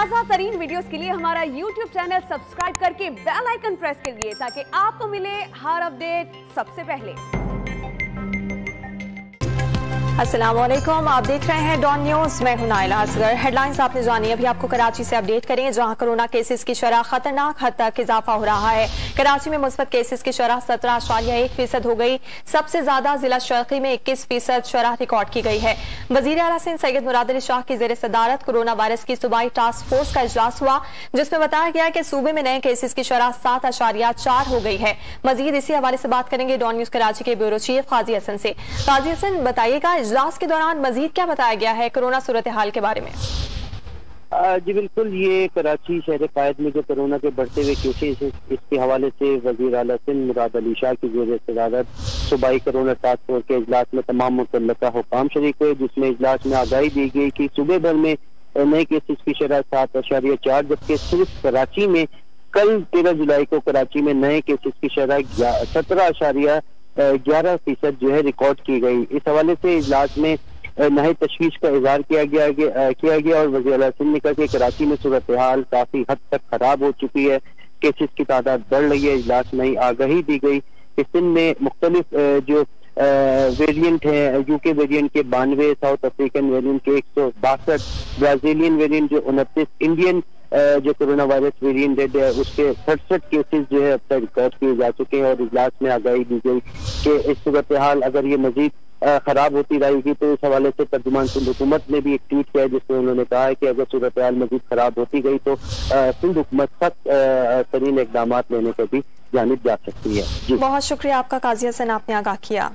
ताज़ा तरीन वीडियोस के लिए हमारा YouTube चैनल सब्सक्राइब करके बेल आइकन प्रेस करिए ताकि आपको मिले हर अपडेट सबसे पहले। अस्सलाम वालेकुम, आप देख रहे हैं डॉन न्यूज। मैं हूं नाइला असगर। हेडलाइंस आपने जानी। अभी आपको कराची से अपडेट करें, जहां कोरोना केसेस की शरह खतरनाक हद तक इजाफा हो रहा है। कराची में मुस्बत केसेस की शरह 17.1% हो गई। सबसे ज्यादा जिला शर्की में 21% शरह रिकॉर्ड की गई है। वजीर आला सिंध सैयद मुराद अली शाह की जेर सदारत कोरोना वायरस की सूबाई टास्क फोर्स का इजलास हुआ, जिसमें बताया गया कि सूबे में नए केसेस की शरह 7.4 हो गई है। मजीद इसी हवाले से बात करेंगे डॉन न्यूज कराची के ब्यूरो चीफ काजी हसन से। काजी हसन, बताइएगा इजलास के दौरान मजीद क्या बताया गया है कोरोना सूरत हाल के बारे में? जी बिल्कुल, ये कराची शहर कायद में जो कोरोना के बढ़ते हुए केसेस इसके हवाले से वजीर आला सिंध मुराद अली शाह की जेर सदारत सूबाई कोरोना टास्क फोर्स के इजलास में तमाम मुतल्लिका हुकाम शरीक हुए, जिसमें इजलास में आगाही दी गई कि सूबे भर में नए केसेस की शरह 7.4, जबकि सिर्फ कराची में कल 13 जुलाई को कराची में नए केसेस की शरह 17.11% जो है रिकॉर्ड की गई। इस हवाले से इजलास में नहायत तशवीश का इजहार किया गया और वज़ीर आला सिंध ने कहा कि कराची में सूरत हाल काफी हद तक खराब हो चुकी है, केसेस की तादाद बढ़ रही है। इजलास में आगाही दी गई कि सिंध में मुख्तलिफ जो वेरिएंट है, यूके वेरिएंट के 92, साउथ अफ्रीकन वेरिएंट के 162, ब्राजीलियन वेरिएंट जो 29, इंडियन जो कोरोना वायरस वेरिएंट है उसके 67 केसेस जो है अब तक रिकॉर्ड किए जा चुके हैं। और इजलास में आगाही दी गई कि इस सूरत हाल अगर ये मजीद खराब होती रहेगी तो इस हवाले से तर्जुमान सिंध हुकूमत ने भी एक ट्वीट किया जिसमें उन्होंने कहा है कि अगर सूरत हाल मजीद खराब होती गई तो सिंध हुकूमत सख्त तरीन इकदाम लेने पर भी जानिब जा सकती है। बहुत शुक्रिया आपका काजी हसन, आपने आगाह किया।